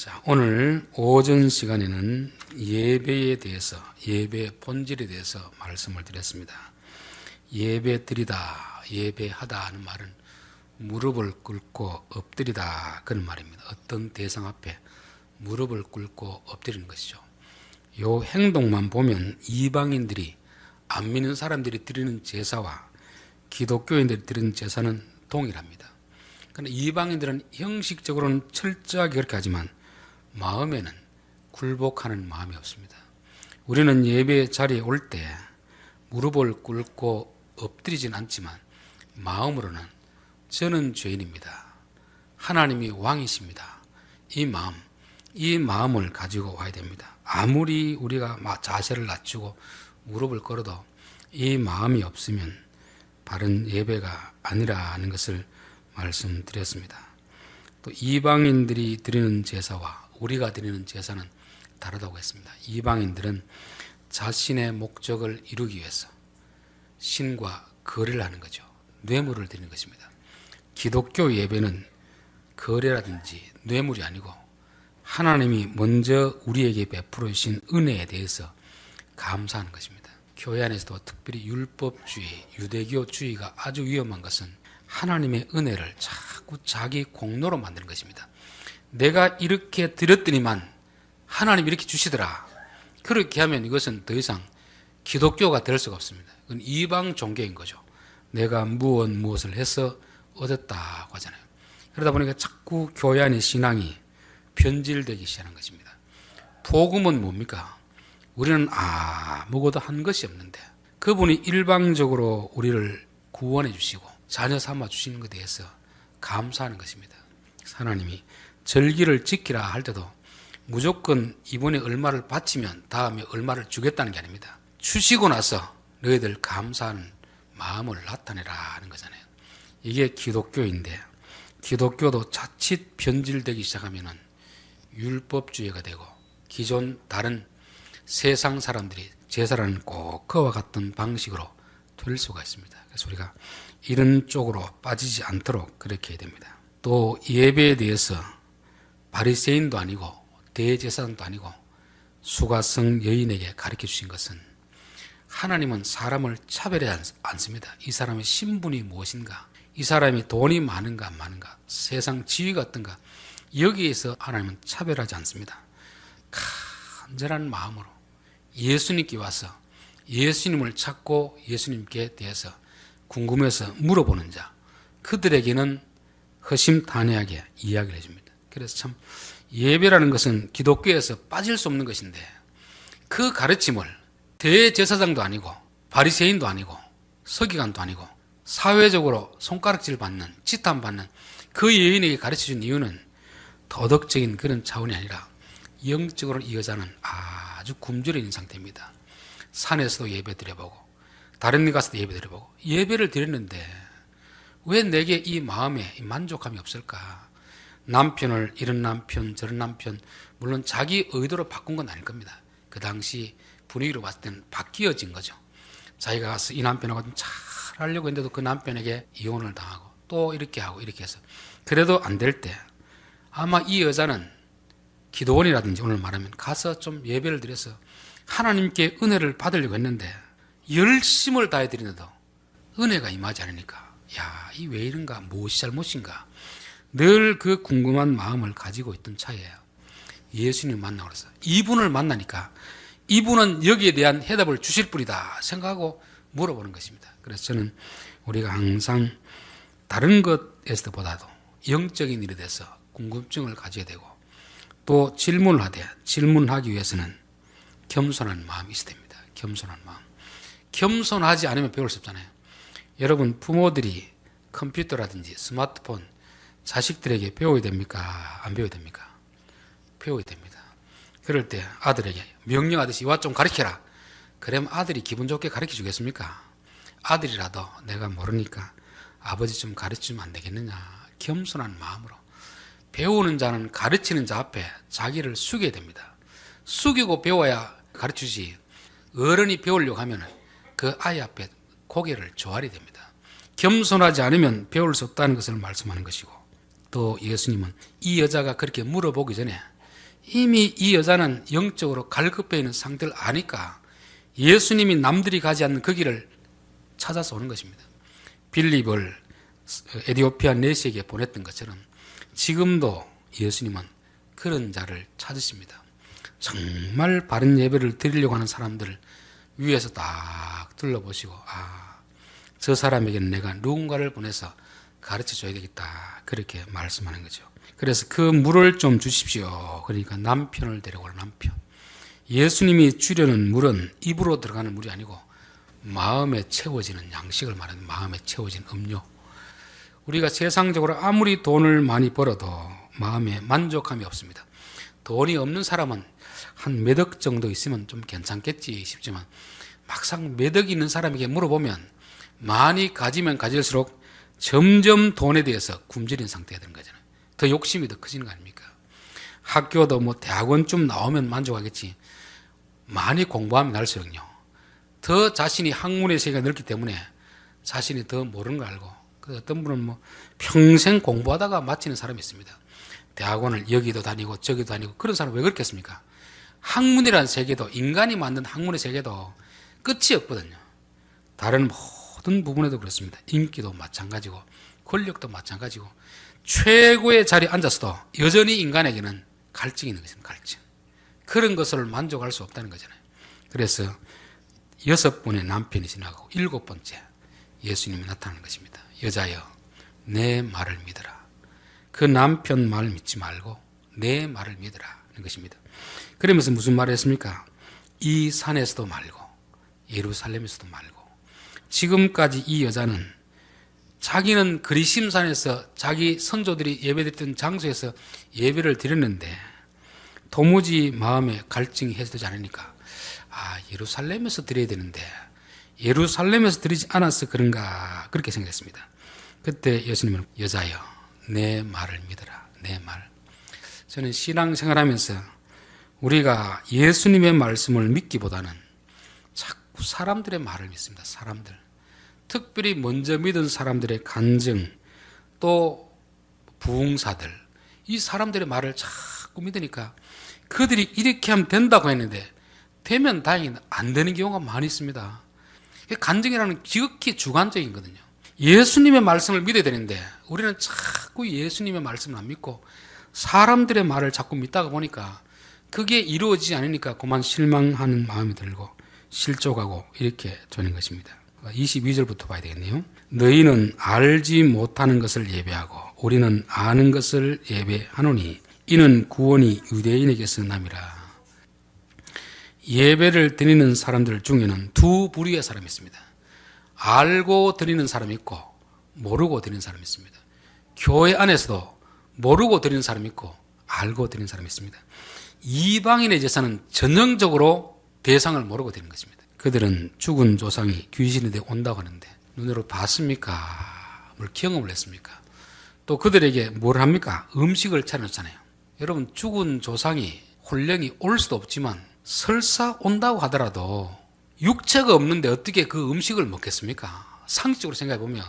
자, 오늘 오전 시간에는 예배에 대해서, 예배의 본질에 대해서 말씀을 드렸습니다. 예배 드리다, 예배하다 하는 말은 무릎을 꿇고 엎드리다 그런 말입니다. 어떤 대상 앞에 무릎을 꿇고 엎드리는 것이죠. 요 행동만 보면 이방인들이 안 믿는 사람들이 드리는 제사와 기독교인들이 드리는 제사는 동일합니다. 그런데 이방인들은 형식적으로는 철저하게 그렇게 하지만 마음에는 굴복하는 마음이 없습니다. 우리는 예배 자리에 올 때 무릎을 꿇고 엎드리진 않지만 마음으로는 저는 죄인입니다. 하나님이 왕이십니다. 이 마음을 가지고 와야 됩니다. 아무리 우리가 자세를 낮추고 무릎을 꿇어도 이 마음이 없으면 바른 예배가 아니라는 것을 말씀드렸습니다. 또 이방인들이 드리는 제사와 우리가 드리는 제사는 다르다고 했습니다. 이방인들은 자신의 목적을 이루기 위해서 신과 거래를 하는 거죠. 뇌물을 드리는 것입니다. 기독교 예배는 거래라든지 뇌물이 아니고 하나님이 먼저 우리에게 베풀어 주신 은혜에 대해서 감사하는 것입니다. 교회 안에서도 특별히 율법주의, 유대교주의가 아주 위험한 것은 하나님의 은혜를 자꾸 자기 공로로 만드는 것입니다. 내가 이렇게 드렸더니만 하나님이 이렇게 주시더라. 그렇게 하면 이것은 더 이상 기독교가 될 수가 없습니다. 그건 이방 종교인 거죠. 내가 무엇을 해서 얻었다고 하잖아요. 그러다 보니까 자꾸 교회 안의 신앙이 변질되기 시작하는 것입니다. 복음은 뭡니까? 우리는 아무것도 한 것이 없는데 그분이 일방적으로 우리를 구원해 주시고 자녀 삼아 주시는 것에 대해서 감사하는 것입니다. 하나님이 절기를 지키라 할 때도 무조건 이번에 얼마를 바치면 다음에 얼마를 주겠다는 게 아닙니다. 주시고 나서 너희들 감사하는 마음을 나타내라 하는 거잖아요. 이게 기독교인데 기독교도 자칫 변질되기 시작하면은 율법주의가 되고 기존 다른 세상 사람들이 제사라는 꼭 그와 같은 방식으로 될 수가 있습니다. 그래서 우리가 이런 쪽으로 빠지지 않도록 그렇게 해야 됩니다. 또 예배에 대해서 바리새인도 아니고 대제사장도 아니고 수가성 여인에게 가르쳐 주신 것은 하나님은 사람을 차별하지 않습니다. 이 사람의 신분이 무엇인가, 이 사람이 돈이 많은가 많은가, 세상 지위가 어떤가, 여기에서 하나님은 차별하지 않습니다. 간절한 마음으로 예수님께 와서 예수님을 찾고 예수님께 대해서 궁금해서 물어보는 자, 그들에게는 허심탄회하게 이야기를 해줍니다. 그래서 참 예배라는 것은 기독교에서 빠질 수 없는 것인데 그 가르침을 대제사장도 아니고 바리새인도 아니고 서기관도 아니고 사회적으로 손가락질 받는, 지탄받는 그 여인에게 가르쳐준 이유는 도덕적인 그런 차원이 아니라 영적으로 이 여자는 아주 굶주려 있는 상태입니다. 산에서도 예배 드려보고 다른 데 가서도 예배 드려보고 예배를 드렸는데 왜 내게 이 마음에 만족감이 없을까? 남편을 이런 남편 저런 남편, 물론 자기 의도로 바꾼 건 아닐 겁니다. 그 당시 분위기로 봤을 때는 바뀌어진 거죠. 자기가 가서 이 남편하고 좀 잘 하려고 했는데도 그 남편에게 이혼을 당하고 또 이렇게 하고 이렇게 해서 그래도 안 될 때 아마 이 여자는 기도원이라든지 오늘 말하면 가서 좀 예배를 드려서 하나님께 은혜를 받으려고 했는데 열심을 다해 드리는데도 은혜가 임하지 않으니까 야, 이 왜 이런가, 무엇이 잘못인가 늘 그 궁금한 마음을 가지고 있던 차이에요. 예수님 만나고 그래서 이분을 만나니까 이분은 여기에 대한 해답을 주실 분이다 생각하고 물어보는 것입니다. 그래서 저는 우리가 항상 다른 것에서보다도 영적인 일에 대해서 궁금증을 가져야 되고 또 질문을 하되 질문하기 위해서는 겸손한 마음이 있어야 됩니다. 겸손한 마음. 겸손하지 않으면 배울 수 없잖아요. 여러분 부모들이 컴퓨터라든지 스마트폰 자식들에게 배워야 됩니까? 안 배워야 됩니까? 배워야 됩니다. 그럴 때 아들에게 명령하듯이 이와 좀 가르쳐라. 그러면 아들이 기분 좋게 가르쳐 주겠습니까? 아들이라도 내가 모르니까 아버지 좀 가르치면 안 되겠느냐. 겸손한 마음으로. 배우는 자는 가르치는 자 앞에 자기를 숙여야 됩니다. 숙이고 배워야 가르치지 어른이 배우려고 하면 그 아이 앞에 고개를 조아려야 됩니다. 겸손하지 않으면 배울 수 없다는 것을 말씀하는 것이고 또 예수님은 이 여자가 그렇게 물어보기 전에 이미 이 여자는 영적으로 갈급해 있는 상태를 아니까 예수님이 남들이 가지 않는 그 길을 찾아서 오는 것입니다. 빌립을 에디오피아 내시에게 보냈던 것처럼 지금도 예수님은 그런 자를 찾으십니다. 정말 바른 예배를 드리려고 하는 사람들을 위에서 딱 둘러보시고, 저 사람에게는 내가 누군가를 보내서 가르쳐 줘야 되겠다, 그렇게 말씀하는 거죠. 그래서 그 물을 좀 주십시오. 그러니까 남편을 데려오라. 남편. 예수님이 주려는 물은 입으로 들어가는 물이 아니고 마음에 채워지는 양식을 말하는, 마음에 채워지는 음료. 우리가 세상적으로 아무리 돈을 많이 벌어도 마음에 만족함이 없습니다. 돈이 없는 사람은 한 몇 억 정도 있으면 좀 괜찮겠지 싶지만 막상 몇 억 있는 사람에게 물어보면 많이 가지면 가질수록 점점 돈에 대해서 굶주린 상태가 되는 거잖아요. 더 욕심이 더 커지는 거 아닙니까? 학교도 뭐 대학원 좀 나오면 만족하겠지, 많이 공부하면 날수록요, 더 자신이 학문의 세계가 넓기 때문에 자신이 더 모르는 걸 알고, 어떤 분은 뭐 평생 공부하다가 마치는 사람이 있습니다. 대학원을 여기도 다니고 저기도 다니고. 그런 사람 왜 그렇겠습니까? 학문이라는 세계도, 인간이 만든 학문의 세계도 끝이 없거든요. 다른 모든 부분에도 그렇습니다. 인기도 마찬가지고 권력도 마찬가지고 최고의 자리에 앉았어도 여전히 인간에게는 갈증이 있는 것입니다. 갈증. 그런 것을 만족할 수 없다는 거잖아요. 그래서 6번의 남편이 지나가고 7번째 예수님이 나타나는 것입니다. 여자여, 내 말을 믿어라. 그 남편 말 믿지 말고 내 말을 믿으라 하는 것입니다. 그러면서 무슨 말을 했습니까? 이 산에서도 말고 예루살렘에서도 말고. 지금까지 이 여자는 자기는 그리심산에서 자기 선조들이 예배드렸던 장소에서 예배를 드렸는데 도무지 마음에 갈증이 해소되지 않으니까 예루살렘에서 드려야 되는데 예루살렘에서 드리지 않아서 그런가, 그렇게 생각했습니다. 그때 예수님은 여자여, 내 말을 믿어라. 내 말. 저는 신앙생활하면서 우리가 예수님의 말씀을 믿기보다는 자꾸 사람들의 말을 믿습니다. 사람들. 특별히 먼저 믿은 사람들의 간증, 또 부흥사들, 이 사람들의 말을 자꾸 믿으니까 그들이 이렇게 하면 된다고 했는데 되면 다행히 안 되는 경우가 많이 있습니다. 간증이라는 지극히 주관적인 거거든요. 예수님의 말씀을 믿어야 되는데 우리는 자꾸 예수님의 말씀을 안 믿고 사람들의 말을 자꾸 믿다가 보니까 그게 이루어지지 않으니까 그만 실망하는 마음이 들고 실족하고 이렇게 되는 것입니다. 22절부터 봐야 되겠네요. 너희는 알지 못하는 것을 예배하고 우리는 아는 것을 예배하노니 이는 구원이 유대인에게서 남이라. 예배를 드리는 사람들 중에는 두 부류의 사람이 있습니다. 알고 드리는 사람이 있고 모르고 드리는 사람이 있습니다. 교회 안에서도 모르고 드리는 사람이 있고 알고 드리는 사람이 있습니다. 이방인의 제사는 전형적으로 대상을 모르고 드리는 것입니다. 그들은 죽은 조상이 귀신이 온다고 하는데 눈으로 봤습니까? 뭘 경험을 했습니까? 또 그들에게 뭘 합니까? 음식을 차려놓잖아요. 여러분, 죽은 조상이 혼령이 올 수도 없지만 설사 온다고 하더라도 육체가 없는데 어떻게 그 음식을 먹겠습니까? 상식적으로 생각해 보면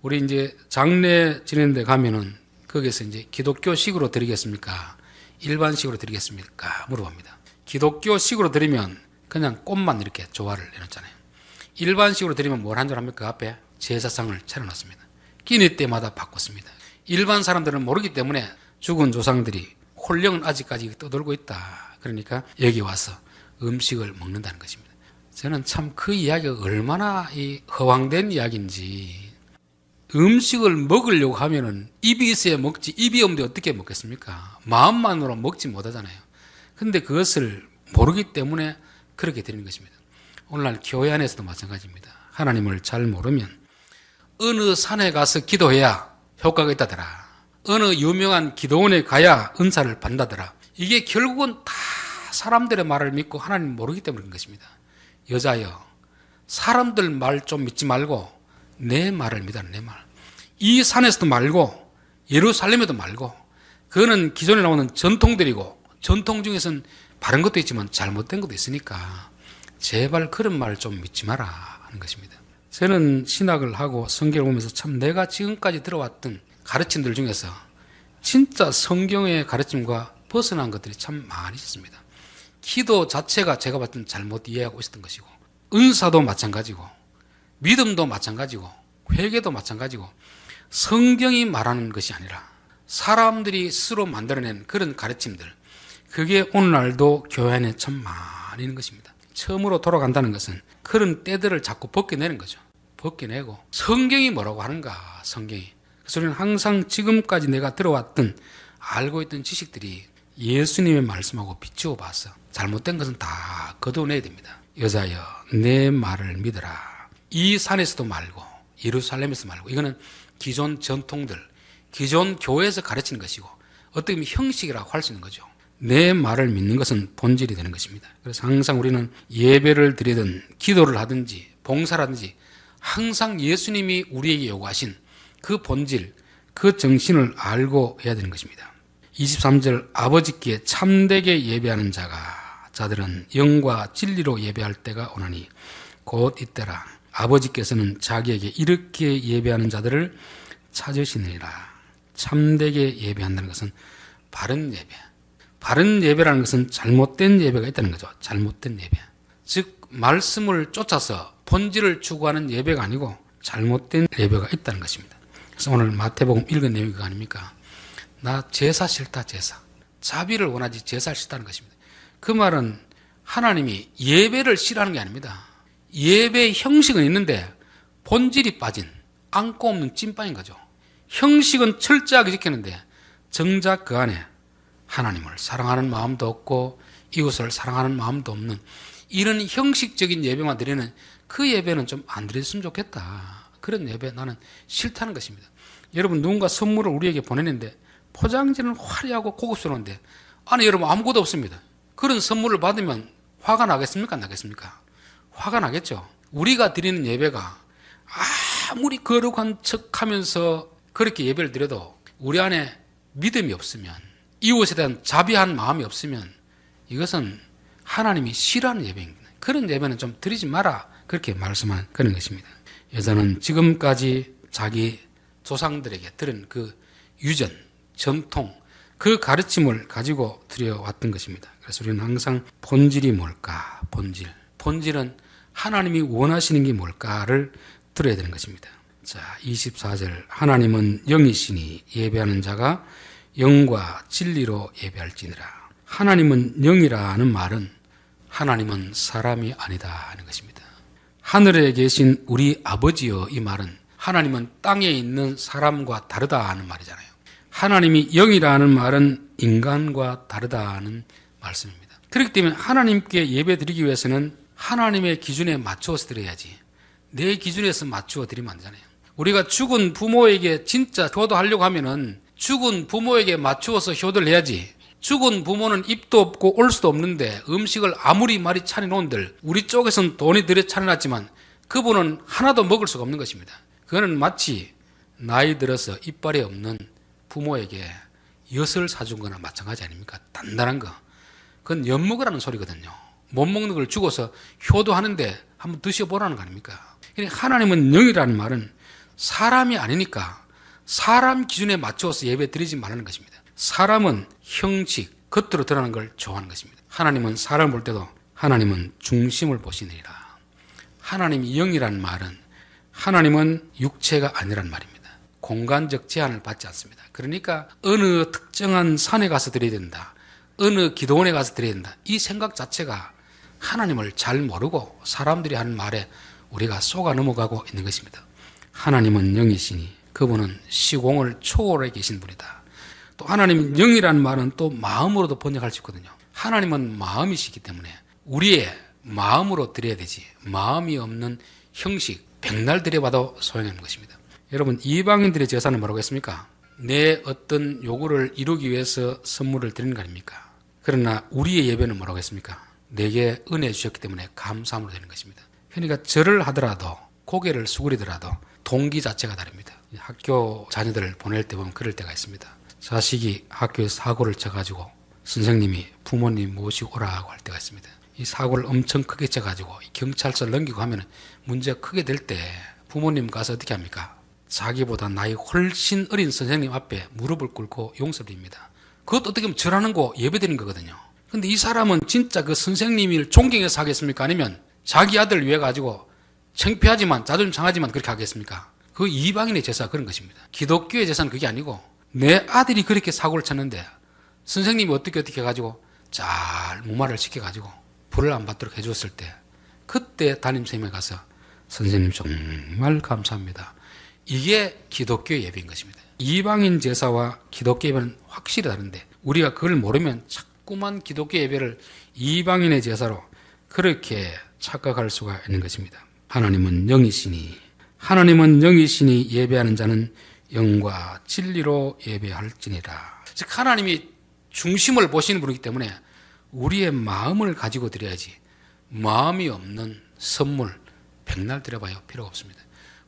우리 이제 장례 지내는 데 가면은 거기서 이제 기독교식으로 드리겠습니까? 일반식으로 드리겠습니까? 물어봅니다. 기독교식으로 드리면 그냥 꽃만 이렇게 조화를 내놓잖아요. 일반식으로 드리면 뭘 한 줄 합니까? 그 앞에 제사상을 차려놨습니다. 끼니 때마다 바꿨습니다. 일반 사람들은 모르기 때문에 죽은 조상들이 혼령은 아직까지 떠돌고 있다. 그러니까 여기 와서 음식을 먹는다는 것입니다. 저는 참 그 이야기가 얼마나 허황된 이야기인지. 음식을 먹으려고 하면은 입이 있어야 먹지, 입이 없는데 어떻게 먹겠습니까? 마음만으로 먹지 못하잖아요. 근데 그것을 모르기 때문에 그렇게 드리는 것입니다. 오늘날 교회 안에서도 마찬가지입니다. 하나님을 잘 모르면 어느 산에 가서 기도해야 효과가 있다더라, 어느 유명한 기도원에 가야 은사를 받는다더라. 이게 결국은 다 사람들의 말을 믿고 하나님을 모르기 때문에 그런 것입니다. 여자여, 사람들 말 좀 믿지 말고 내 말을 믿어라. 내 말. 이 산에서도 말고 예루살렘에도 말고. 그거는 기존에 나오는 전통들이고 전통 중에서는 바른 것도 있지만 잘못된 것도 있으니까 제발 그런 말 좀 믿지 마라 하는 것입니다. 저는 신학을 하고 성경을 보면서 참 내가 지금까지 들어왔던 가르침들 중에서 진짜 성경의 가르침과 벗어난 것들이 참 많이 있었습니다. 기도 자체가 제가 봤을 때는 잘못 이해하고 있었던 것이고, 은사도 마찬가지고, 믿음도 마찬가지고, 회개도 마찬가지고, 성경이 말하는 것이 아니라 사람들이 스스로 만들어낸 그런 가르침들, 그게 오늘날도 교회 안에 참 많이 있는 것입니다. 처음으로 돌아간다는 것은 그런 때들을 자꾸 벗겨내는 거죠. 벗겨내고 성경이 뭐라고 하는가, 성경이. 그래서 우리는 항상 지금까지 내가 들어왔던 알고 있던 지식들이 예수님의 말씀하고 비추어 봐서 잘못된 것은 다 거둬내야 됩니다. 여자여 내 말을 믿어라. 이 산에서도 말고 예루살렘에서 말고, 이거는 기존 전통들, 기존 교회에서 가르치는 것이고 어떻게 보면 형식이라고 할 수 있는 거죠. 내 말을 믿는 것은 본질이 되는 것입니다. 그래서 항상 우리는 예배를 드리든 기도를 하든지 봉사라든지 항상 예수님이 우리에게 요구하신 그 본질, 그 정신을 알고 해야 되는 것입니다. 23절 아버지께 참되게 예배하는 자들은 영과 진리로 예배할 때가 오나니 곧 이때라. 아버지께서는 자기에게 이렇게 예배하는 자들을 찾으시느니라. 참되게 예배한다는 것은 바른 예배. 바른 예배라는 것은 잘못된 예배가 있다는 거죠. 잘못된 예배. 즉 말씀을 쫓아서 본질을 추구하는 예배가 아니고 잘못된 예배가 있다는 것입니다. 그래서 오늘 마태복음 읽은 내용이 그거 아닙니까? 나 제사 싫다, 제사. 자비를 원하지 제사를 싫다는 것입니다. 그 말은 하나님이 예배를 싫어하는 게 아닙니다. 예배의 형식은 있는데 본질이 빠진 안고 없는 찐빵인 거죠. 형식은 철저하게 지키는데 정작 그 안에 하나님을 사랑하는 마음도 없고 이웃을 사랑하는 마음도 없는 이런 형식적인 예배만 드리는 그 예배는 좀 안 드렸으면 좋겠다. 그런 예배 나는 싫다는 것입니다. 여러분, 누군가 선물을 우리에게 보내는데 포장지는 화려하고 고급스러운데 안에 여러분 아무것도 없습니다. 그런 선물을 받으면 화가 나겠습니까? 안 나겠습니까? 화가 나겠죠. 우리가 드리는 예배가 아무리 거룩한 척하면서 그렇게 예배를 드려도 우리 안에 믿음이 없으면, 이웃에 대한 자비한 마음이 없으면 이것은 하나님이 싫어하는 예배입니다. 그런 예배는 좀 드리지 마라, 그렇게 말씀한 그런 것입니다. 여자는 지금까지 자기 조상들에게 들은 그 유전, 전통, 그 가르침을 가지고 드려왔던 것입니다. 그래서 우리는 항상 본질이 뭘까? 본질은 하나님이 원하시는 게 뭘까를 들어야 되는 것입니다. 자, 24절 하나님은 영이시니 예배하는 자가 영과 진리로 예배할지니라. 하나님은 영이라는 말은 하나님은 사람이 아니다 하는 것입니다. 하늘에 계신 우리 아버지여, 이 말은 하나님은 땅에 있는 사람과 다르다 하는 말이잖아요. 하나님이 영이라는 말은 인간과 다르다 하는 말씀입니다. 그렇기 때문에 하나님께 예배 드리기 위해서는 하나님의 기준에 맞추어서 드려야지 내 기준에서 맞추어 드리면 안 되잖아요. 우리가 죽은 부모에게 진짜 효도하려고 하면은 죽은 부모에게 맞추어서 효도를 해야지. 죽은 부모는 입도 없고 올 수도 없는데 음식을 아무리 많이 차려놓은들 우리 쪽에서는 돈이 들여 차려놨지만 그분은 하나도 먹을 수가 없는 것입니다. 그거는 마치 나이 들어서 이빨이 없는 부모에게 엿을 사준 거나 마찬가지 아닙니까? 단단한 거. 그건 엿 먹으라는 소리거든요. 못 먹는 걸 주고서 효도하는데 한번 드셔보라는 거 아닙니까? 그러니까 하나님은 영이라는 말은 사람이 아니니까 사람 기준에 맞추어서 예배 드리지 말라는 것입니다. 사람은 형식, 겉으로 드러나는 걸 좋아하는 것입니다. 하나님은 사람을 볼 때도 하나님은 중심을 보시느니라. 하나님이 영이라는 말은 하나님은 육체가 아니란 말입니다. 공간적 제한을 받지 않습니다. 그러니까 어느 특정한 산에 가서 드려야 된다, 어느 기도원에 가서 드려야 된다, 이 생각 자체가 하나님을 잘 모르고 사람들이 하는 말에 우리가 속아 넘어가고 있는 것입니다. 하나님은 영이시니 그분은 시공을 초월해 계신 분이다. 또 하나님은 영이라는 말은 또 마음으로도 번역할 수 있거든요. 하나님은 마음이시기 때문에 우리의 마음으로 드려야 되지, 마음이 없는 형식, 백날 드려봐도 소용없는 것입니다. 여러분, 이방인들의 제사는 뭐라고 했습니까? 내 어떤 요구를 이루기 위해서 선물을 드리는 거 아닙니까? 그러나 우리의 예배는 뭐라고 했습니까? 내게 은혜 주셨기 때문에 감사함으로 되는 것입니다. 그러니까 절을 하더라도 고개를 수그리더라도 동기 자체가 다릅니다. 학교 자녀들을 보낼 때 보면 그럴 때가 있습니다. 자식이 학교에서 사고를 쳐가지고 선생님이 부모님 모시고 오라고 할 때가 있습니다. 이 사고를 엄청 크게 쳐가지고 경찰서 넘기고 하면 문제가 크게 될 때 부모님 가서 어떻게 합니까? 자기보다 나이 훨씬 어린 선생님 앞에 무릎을 꿇고 용서를 빕니다. 그것도 어떻게 보면 절하는 거 예배드리는 거거든요. 근데 이 사람은 진짜 그 선생님을 존경해서 하겠습니까? 아니면 자기 아들 위해 가지고 창피하지만 자존심 상하지만 그렇게 하겠습니까? 그 이방인의 제사가 그런 것입니다. 기독교의 제사는 그게 아니고 내 아들이 그렇게 사고를 쳤는데 선생님이 어떻게 해가지고 잘 무마를 시켜가지고 불을 안 받도록 해줬을 때 그때 담임선생님에 가서 선생님 정말 감사합니다. 이게 기독교의 예배인 것입니다. 이방인 제사와 기독교 예배는 확실히 다른데 우리가 그걸 모르면 자꾸만 기독교 예배를 이방인의 제사로 그렇게 착각할 수가 있는 것입니다. 하나님은 영이시니 예배하는 자는 영과 진리로 예배할지니라. 즉 하나님이 중심을 보시는 분이기 때문에 우리의 마음을 가지고 드려야지 마음이 없는 선물 백날 드려봐야 필요가 없습니다.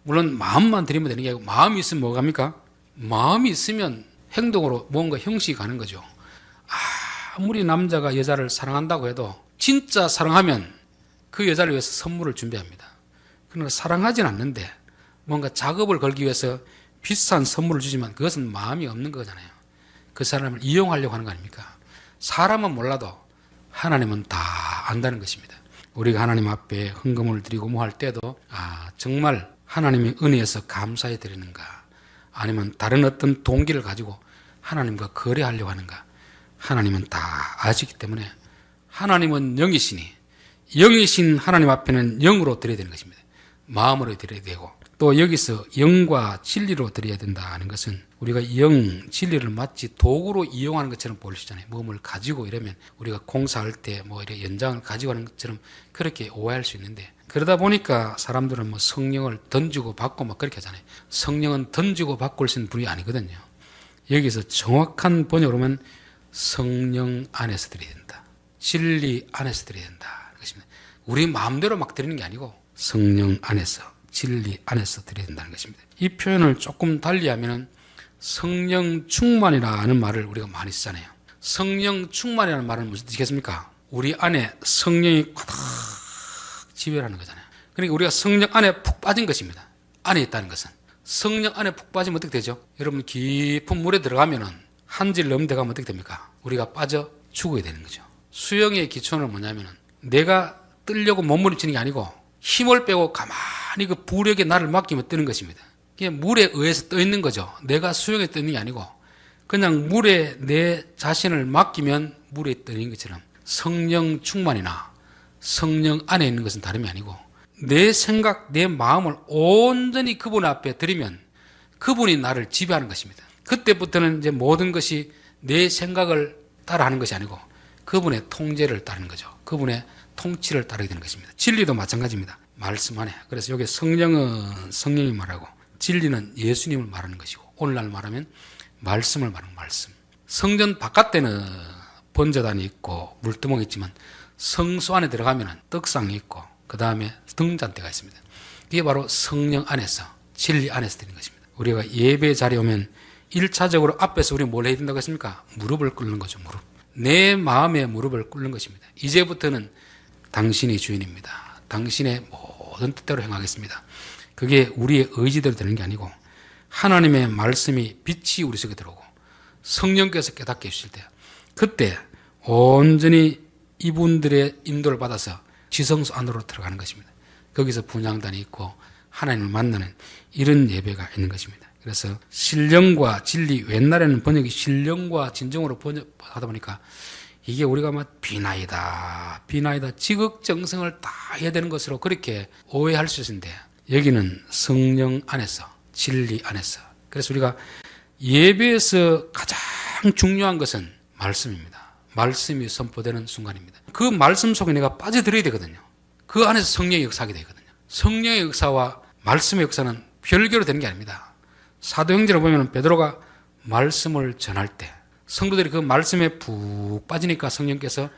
물론 마음만 드리면 되는 게 아니고 마음이 있으면 뭐가 합니까? 마음이 있으면 행동으로 뭔가 형식이 가는 거죠. 아무리 남자가 여자를 사랑한다고 해도 진짜 사랑하면 그 여자를 위해서 선물을 준비합니다. 그러나 사랑하진 않는데 뭔가 작업을 걸기 위해서 비싼 선물을 주지만 그것은 마음이 없는 거잖아요. 그 사람을 이용하려고 하는 거 아닙니까? 사람은 몰라도 하나님은 다 안다는 것입니다. 우리가 하나님 앞에 헌금을 드리고 뭐 할 때도 정말 하나님의 은혜에서 감사해 드리는가 아니면 다른 어떤 동기를 가지고 하나님과 거래하려고 하는가 하나님은 다 아시기 때문에 하나님은 영이신 하나님 앞에는 영으로 드려야 되는 것입니다. 마음으로 드려야 되고 또 여기서 영과 진리로 드려야 된다는 것은 우리가 영, 진리를 마치 도구로 이용하는 것처럼 보이시잖아요. 몸을 가지고 이러면 우리가 공사할 때 뭐 이렇게 연장을 가지고 하는 것처럼 그렇게 오해할 수 있는데 그러다 보니까 사람들은 뭐 성령을 던지고 받고 막 그렇게 하잖아요. 성령은 던지고 받고 수 있는 분이 아니거든요. 여기서 정확한 번역으로 보면 성령 안에서 드려야 된다. 진리 안에서 드려야 된다. 것입니다. 우리 마음대로 막 드리는 게 아니고 성령 안에서 진리 안에서 드려야 된다는 것입니다. 이 표현을 조금 달리하면 성령 충만이라는 말을 우리가 많이 쓰잖아요. 성령 충만이라는 말은 무슨 뜻이겠습니까? 우리 안에 성령이 가득 지배하는 거잖아요. 그러니까 우리가 성령 안에 푹 빠진 것입니다. 안에 있다는 것은. 성령 안에 푹 빠지면 어떻게 되죠? 여러분 깊은 물에 들어가면은 한질 넘는 데 가면 어떻게 됩니까? 우리가 빠져 죽어야 되는 거죠. 수영의 기초는 뭐냐면은 내가 뜨려고 몸부림치는 게 아니고 힘을 빼고 가만히 그 부력에 나를 맡기면 뜨는 것입니다. 그냥 물에 의해서 떠 있는 거죠. 내가 수영에 떠 있는 게 아니고 그냥 물에 내 자신을 맡기면 물에 떠 있는 것처럼 성령 충만이나 성령 안에 있는 것은 다름이 아니고 내 생각, 내 마음을 온전히 그분 앞에 드리면 그분이 나를 지배하는 것입니다. 그때부터는 이제 모든 것이 내 생각을 따라하는 것이 아니고 그분의 통제를 따르는 거죠. 그분의 통치를 따르게 되는 것입니다. 진리도 마찬가지입니다. 말씀 안에. 그래서 여기 성령은 성령이 말하고 진리는 예수님을 말하는 것이고 오늘날 말하면 말씀을 말하는 말씀. 성전 바깥에는 번제단이 있고 물두멍이 있지만 성소 안에 들어가면 떡상이 있고 그 다음에 등잔대가 있습니다. 이게 바로 성령 안에서 진리 안에서 되는 것입니다. 우리가 예배 자리에 오면 1차적으로 앞에서 우리 뭘 해야 된다고 했습니까? 무릎을 꿇는 거죠. 무릎. 내 마음에 무릎을 꿇는 것입니다. 이제부터는 당신이 주인입니다. 당신의 모든 뜻대로 행하겠습니다. 그게 우리의 의지대로 되는 게 아니고 하나님의 말씀이 빛이 우리 속에 들어오고 성령께서 깨닫게 해주실 때 그때 온전히 이분들의 인도를 받아서 지성소 안으로 들어가는 것입니다. 거기서 분향단이 있고 하나님을 만나는 이런 예배가 있는 것입니다. 그래서 신령과 진리, 옛날에는 번역이 신령과 진정으로 번역하다 보니까 이게 우리가 막 비나이다 지극정성을 다 해야 되는 것으로 그렇게 오해할 수 있는데 여기는 성령 안에서 진리 안에서 그래서 우리가 예배에서 가장 중요한 것은 말씀입니다. 말씀이 선포되는 순간입니다. 그 말씀 속에 내가 빠져들어야 되거든요. 그 안에서 성령의 역사하게 되거든요. 성령의 역사와 말씀의 역사는 별개로 되는 게 아닙니다. 사도행전을 보면 베드로가 말씀을 전할 때 성도들이 그 말씀에 푹 빠지니까 성령께서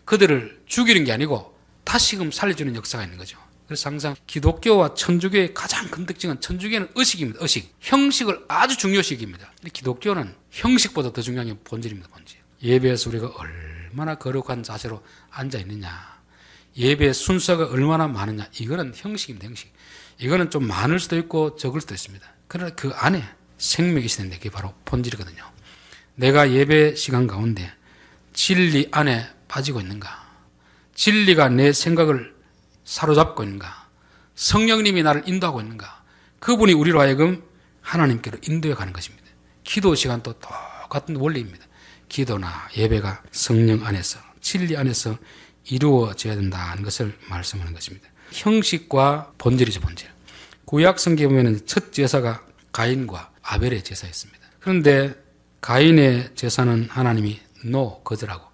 그들을 죽이는 게 아니고 다시금 살려주는 역사가 있는 거죠. 그래서 항상 기독교와 천주교의 가장 큰 특징은 천주교는 의식입니다. 의식. 형식을 아주 중요시입니다. 기독교는 형식보다 더 중요한 게 본질입니다. 본질. 예배에서 우리가 얼마나 거룩한 자세로 앉아 있느냐. 예배의 순서가 얼마나 많으냐. 이거는 형식입니다. 형식. 이거는 좀 많을 수도 있고 적을 수도 있습니다. 그러나 그 안에 생명이 있는데 그게 바로 본질이거든요. 내가 예배 시간 가운데 진리 안에 빠지고 있는가? 진리가 내 생각을 사로잡고 있는가? 성령님이 나를 인도하고 있는가? 그분이 우리로 하여금 하나님께로 인도해 가는 것입니다. 기도 시간도 똑같은 원리입니다. 기도나 예배가 성령 안에서, 진리 안에서 이루어져야 된다는 것을 말씀하는 것입니다. 형식과 본질이죠, 본질. 구약 성경에 보면 첫 제사가 가인과 아벨의 제사였습니다. 그런데 가인의 제사는 하나님이 거절하고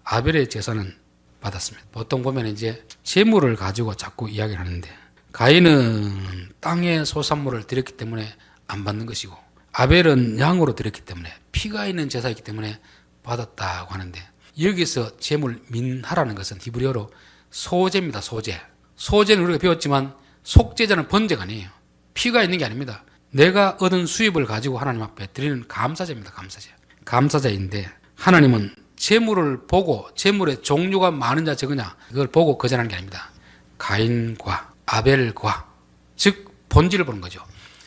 아벨의 제사는 받았습니다. 보통 보면 이제 재물을 가지고 자꾸 이야기를 하는데, 가인은 땅의 소산물을 드렸기 때문에 안 받는 것이고, 아벨은 양으로 드렸기 때문에, 피가 있는 제사이기 때문에 받았다고 하는데, 여기서 재물 민하라는 것은 히브리어로 소제입니다. 소제. 소제는 우리가 배웠지만 속제자는 번제가 아니에요. 피가 있는 게 아닙니다. 내가 얻은 수입을 가지고 하나님 앞에 드리는 감사제입니다. 감사제. 감사제인데, 하나님은 재물을 보고 재물의 종류가 많으냐 적으냐 이걸 보고 거절하는 게 아닙니다. 가인과 아벨과, 즉 본질을 보는 거죠.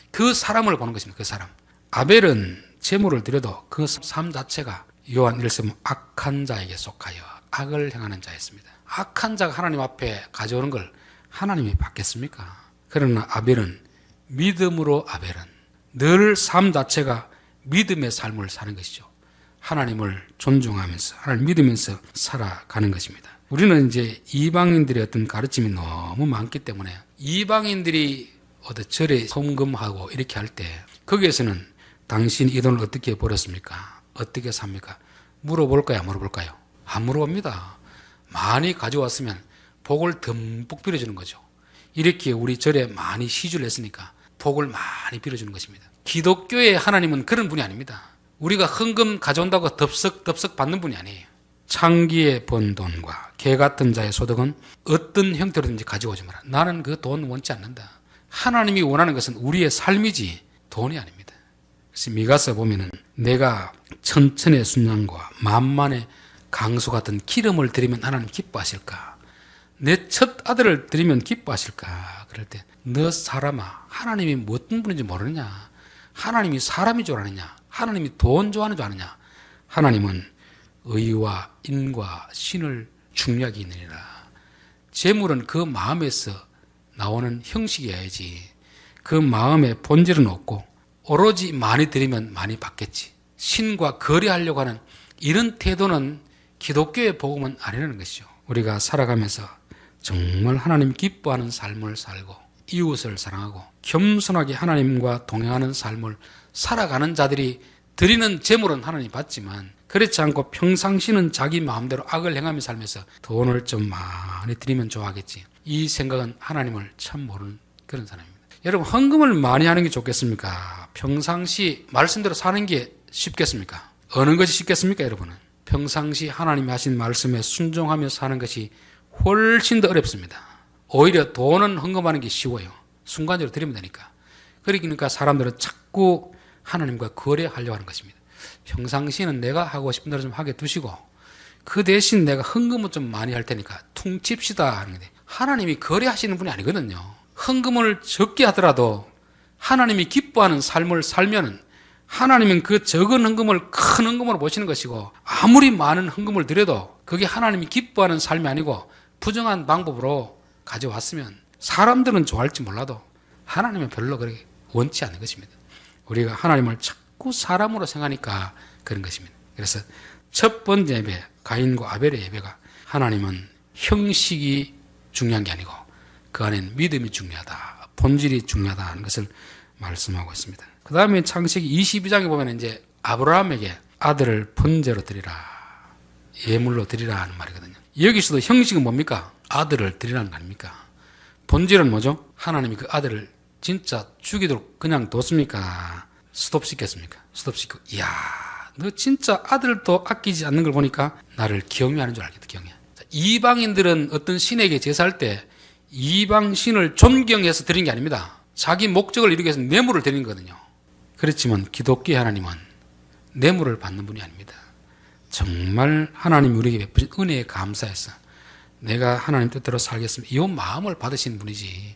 그 사람을 보는 것입니다. 그 사람. 아벨은 재물을 드려도 그 삶 자체가 요한 1서 악한 자에게 속하여 악을 행하는 자였습니다. 악한 자가 하나님 앞에 가져오는 걸 하나님이 받겠습니까? 그러나 아벨은 믿음으로, 아벨은 늘 삶 자체가 믿음의 삶을 사는 것이죠. 하나님을 존중하면서 하나님을 믿으면서 살아가는 것입니다. 우리는 이제 이방인들의 어떤 가르침이 너무 많기 때문에 이방인들이 어디 절에 헌금하고 이렇게 할 때 거기에서는 당신 이 돈을 어떻게 벌었습니까? 어떻게 삽니까? 물어볼까요? 안 물어볼까요? 안 물어봅니다. 많이 가져왔으면 복을 듬뿍 빌어주는 거죠. 이렇게 우리 절에 많이 시주를 했으니까 복을 많이 빌어주는 것입니다. 기독교의 하나님은 그런 분이 아닙니다. 우리가 헌금 가져온다고 덥석 받는 분이 아니에요. 창기에 번 돈과 개 같은 자의 소득은 어떤 형태로든지 가져오지 마라. 나는 그 돈 원치 않는다. 하나님이 원하는 것은 우리의 삶이지 돈이 아닙니다. 그래서 미가서 보면은 내가 천천의 순양과 만만의 강수 같은 기름을 드리면 하나님 기뻐하실까? 내 첫 아들을 드리면 기뻐하실까? 그럴 때 너 사람아, 하나님이 어떤 분인지 모르느냐? 하나님이 사람인 줄 아느냐? 하나님이 돈 좋아하는 줄 아느냐? 하나님은 의와 인과 신을 중요하게 있느니라. 재물은 그 마음에서 나오는 형식이어야지, 그 마음의 본질은 없고 오로지 많이 드리면 많이 받겠지, 신과 거래하려고 하는 이런 태도는 기독교의 복음은 아니라는 것이죠. 우리가 살아가면서 정말 하나님 기뻐하는 삶을 살고 이웃을 사랑하고 겸손하게 하나님과 동행하는 삶을 살아가는 자들이 드리는 재물은 하나님 받지만, 그렇지 않고 평상시는 자기 마음대로 악을 행하며 살면서 돈을 좀 많이 드리면 좋아하겠지, 이 생각은 하나님을 참 모르는 그런 사람입니다. 여러분, 헌금을 많이 하는 게 좋겠습니까? 평상시 말씀대로 사는 게 쉽겠습니까? 어느 것이 쉽겠습니까, 여러분은? 평상시 하나님이 하신 말씀에 순종하며 사는 것이 훨씬 더 어렵습니다. 오히려 돈은 헌금하는 게 쉬워요. 순간적으로 드리면 되니까. 그러니까 사람들은 자꾸 하나님과 거래하려고 하는 것입니다. 평상시는 내가 하고 싶은 대로 좀 하게 두시고 그 대신 내가 헌금을 좀 많이 할 테니까 퉁칩시다 하는 건데, 하나님이 거래하시는 분이 아니거든요. 헌금을 적게 하더라도 하나님이 기뻐하는 삶을 살면은 하나님은 그 적은 헌금을 큰 헌금으로 보시는 것이고, 아무리 많은 헌금을 드려도 그게 하나님이 기뻐하는 삶이 아니고 부정한 방법으로 가져왔으면 사람들은 좋아할지 몰라도 하나님은 별로 그렇게 원치 않는 것입니다. 우리가 하나님을 자꾸 사람으로 생각하니까 그런 것입니다. 그래서 첫 번째 예배, 가인과 아벨의 예배가, 하나님은 형식이 중요한 게 아니고 그 안에는 믿음이 중요하다, 본질이 중요하다는 것을 말씀하고 있습니다. 그 다음에 창세기 22장에 보면 이제 아브라함에게 아들을 번제로 드리라, 예물로 드리라 하는 말이거든요. 여기서도 형식은 뭡니까? 아들을 드리라는 거 아닙니까? 본질은 뭐죠? 하나님이 그 아들을 진짜 죽이도록 그냥 뒀습니까? 스톱시켰습니까? 스톱시키고, 이야, 너 진짜 아들도 아끼지 않는 걸 보니까 나를 경외하는 줄 알겠다, 경외. 이방인들은 어떤 신에게 제사할 때 이방 신을 존경해서 드리는 게 아닙니다. 자기 목적을 이루기 위해서 뇌물을 드리는 거거든요. 그렇지만 기독교의 하나님은 뇌물을 받는 분이 아닙니다. 정말 하나님이 우리에게 베푸신 은혜에 감사해서 내가 하나님 뜻대로 살겠습니다, 이 마음을 받으신 분이지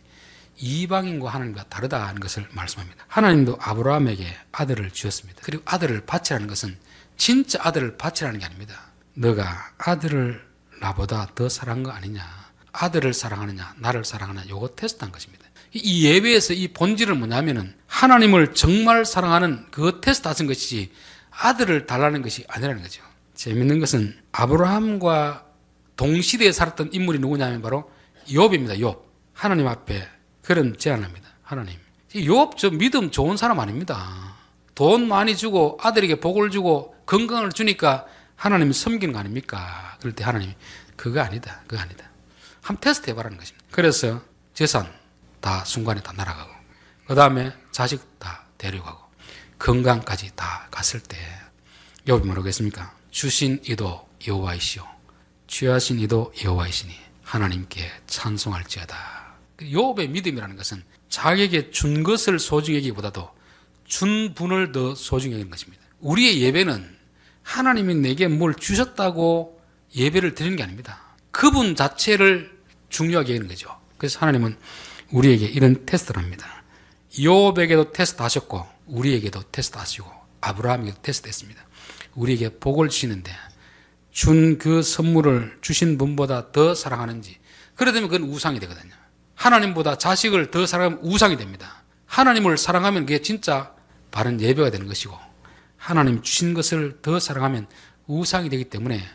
이방인과 하나님과 다르다는 것을 말씀합니다. 하나님도 아브라함에게 아들을 주셨습니다. 그리고 아들을 바치라는 것은 진짜 아들을 바치라는 게 아닙니다. 너가 아들을 나보다 더 사랑한 거 아니냐, 아들을 사랑하느냐 나를 사랑하느냐, 요거 테스트한 것입니다. 이 예배에서 이 본질은 뭐냐면은 하나님을 정말 사랑하는 그 테스트 하신 것이지 아들을 달라는 것이 아니라는 거죠. 재밌는 것은 아브라함과 동시대에 살았던 인물이 누구냐면 바로 욥입니다. 욥. 하나님 앞에 그런 제안합니다. 하나님, 욥 저 믿음 좋은 사람 아닙니다. 돈 많이 주고 아들에게 복을 주고 건강을 주니까 하나님이 섬기는 거 아닙니까? 그럴 때 하나님이 그거 아니다, 그거 아니다. 한번 테스트 해보라는 것입니다. 그래서 재산 다 순간에 다 날아가고, 그 다음에 자식 다 데려가고, 건강까지 다 갔을 때 욥이 뭐라고 했습니까? 주신 이도 여호와이시오, 취하신 이도 여호와이시니 하나님께 찬송할지어다. 욥의 믿음이라는 것은 자기에게 준 것을 소중히 여기기보다도 준 분을 더 소중히 여기는 것입니다. 우리의 예배는 하나님이 내게 뭘 주셨다고 예배를 드리는 게 아닙니다. 그분 자체를 중요하게 여기는 거죠. 그래서 하나님은 우리에게 이런 테스트를 합니다. 욥에게도 테스트 하셨고 우리에게도 테스트 하시고 아브라함에게도 테스트 했습니다. 우리에게 복을 주시는데 준 그 선물을 주신 분보다 더 사랑하는지, 그러다면 그건 우상이 되거든요. 하나님보다 자식을 더 사랑하면 우상이 됩니다. 하나님을 사랑하면 그게 진짜 바른 예배가 되는 것이고, 하나님 주신 것을 더 사랑하면 우상이 되기 때문에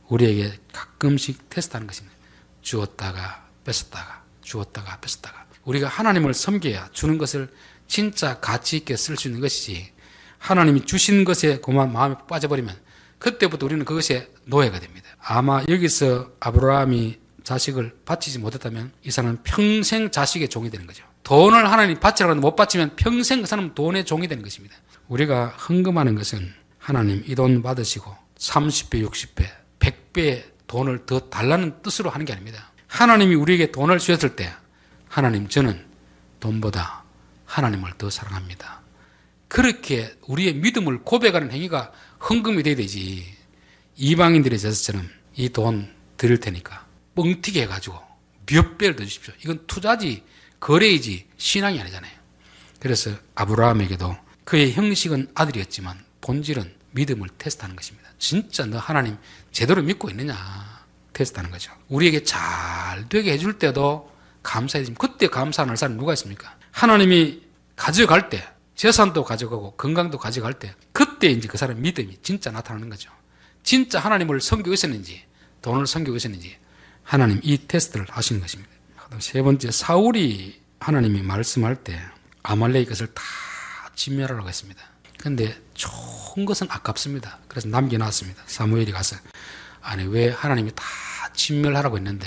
우리에게 가끔씩 테스트하는 것입니다. 주었다가 뺏었다가, 주었다가 뺏었다가. 우리가 하나님을 섬겨야 주는 것을 진짜 가치 있게 쓸 수 있는 것이지, 하나님이 주신 것에 그만 마음이 빠져버리면 그때부터 우리는 그것에 노예가 됩니다. 아마 여기서 아브라함이 자식을 바치지 못했다면 이 사람은 평생 자식의 종이 되는 거죠. 돈을 하나님 바치라고 하는데 못 바치면 평생 그 사람은 돈의 종이 되는 것입니다. 우리가 헌금하는 것은 하나님 이 돈 받으시고 30배, 60배, 100배의 돈을 더 달라는 뜻으로 하는 게 아닙니다. 하나님이 우리에게 돈을 주셨을 때 하나님, 저는 돈보다 하나님을 더 사랑합니다. 그렇게 우리의 믿음을 고백하는 행위가 헌금이 돼야 되지, 이방인들의 제사처럼 이 돈 드릴 테니까 뻥튀기 해가지고 몇 배를 더 주십시오, 이건 투자지 거래이지 신앙이 아니잖아요. 그래서 아브라함에게도 그의 형식은 아들이었지만 본질은 믿음을 테스트하는 것입니다. 진짜 너 하나님 제대로 믿고 있느냐 테스트하는 거죠. 우리에게 잘 되게 해줄 때도 감사해야 됩니다. 그때 감사 안 할 사람 누가 있습니까? 하나님이 가져갈 때, 재산도 가져가고 건강도 가져갈 때, 그때 이제 그 사람 믿음이 진짜 나타나는 거죠. 진짜 하나님을 섬기고 있었는지 돈을 섬기고 있었는지 하나님 이 테스트를 하시는 것입니다. 세 번째, 사울이 하나님이 말씀할 때 아말렉의 것을 다 진멸하라고 했습니다. 그런데 좋은 것은 아깝습니다. 그래서 남겨놨습니다. 사무엘이 가서, 아니 왜 하나님이 다 진멸하라고 했는데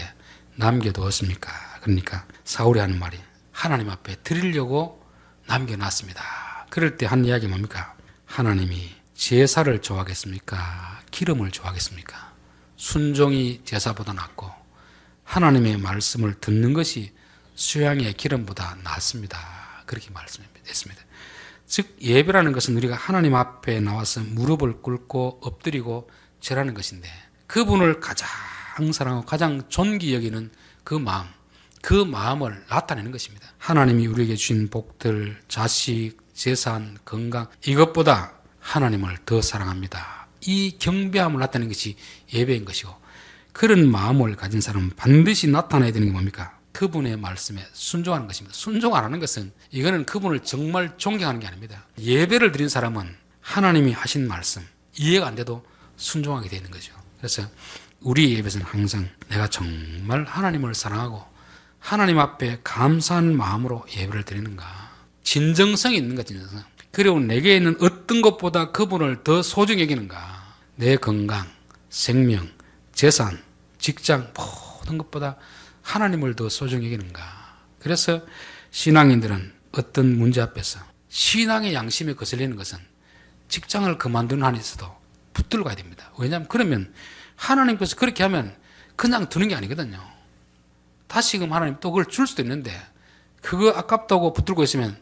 남겨두었습니까? 그러니까 사울이 하는 말이, 하나님 앞에 드리려고 남겨놨습니다. 그럴 때 한 이야기 뭡니까? 하나님이 제사를 좋아하겠습니까? 기름을 좋아하겠습니까? 순종이 제사보다 낫고 하나님의 말씀을 듣는 것이 수양의 기름보다 낫습니다. 그렇게 말씀했습니다. 즉 예배라는 것은 우리가 하나님 앞에 나와서 무릎을 꿇고 엎드리고 절하는 것인데, 그분을 가장 사랑하고 가장 존귀 여기는 그 마음, 그 마음을 나타내는 것입니다. 하나님이 우리에게 주신 복들, 자식, 재산, 건강, 이것보다 하나님을 더 사랑합니다. 이 경배함을 나타내는 것이 예배인 것이고, 그런 마음을 가진 사람은 반드시 나타나야 되는 게 뭡니까? 그분의 말씀에 순종하는 것입니다. 순종 안 하는 것은 이거는 그분을 정말 존경하는 게 아닙니다. 예배를 드린 사람은 하나님이 하신 말씀 이해가 안 돼도 순종하게 되는 거죠. 그래서 우리 예배에서는 항상 내가 정말 하나님을 사랑하고 하나님 앞에 감사한 마음으로 예배를 드리는가, 진정성이 있는가, 진정성. 그리고 내게 있는 어떤 것보다 그분을 더 소중히 여기는가, 내 건강, 생명, 재산, 직장 모든 것보다 하나님을 더 소중히 여기는가. 그래서 신앙인들은 어떤 문제 앞에서 신앙의 양심에 거슬리는 것은 직장을 그만두는 한에 있어도 붙들고 가야 됩니다. 왜냐하면 그러면 하나님께서 그렇게 하면 그냥 두는 게 아니거든요. 다시금 하나님 또 그걸 줄 수도 있는데 그거 아깝다고 붙들고 있으면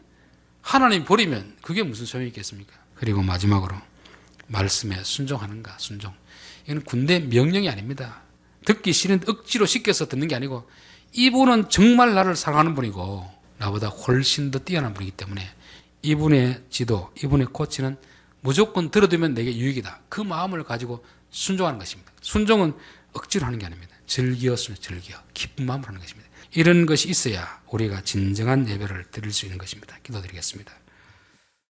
하나님 버리면 그게 무슨 소용이 있겠습니까? 그리고 마지막으로 말씀에 순종하는가, 순종. 이건 군대 명령이 아닙니다. 듣기 싫은데 억지로 시켜서 듣는 게 아니고, 이분은 정말 나를 사랑하는 분이고 나보다 훨씬 더 뛰어난 분이기 때문에 이분의 지도, 이분의 코치는 무조건 들어두면 내게 유익이다. 그 마음을 가지고 순종하는 것입니다. 순종은 억지로 하는 게 아닙니다. 즐기었으면 즐겨 기쁜 마음으로 하는 것입니다. 이런 것이 있어야 우리가 진정한 예배를 드릴 수 있는 것입니다. 기도드리겠습니다.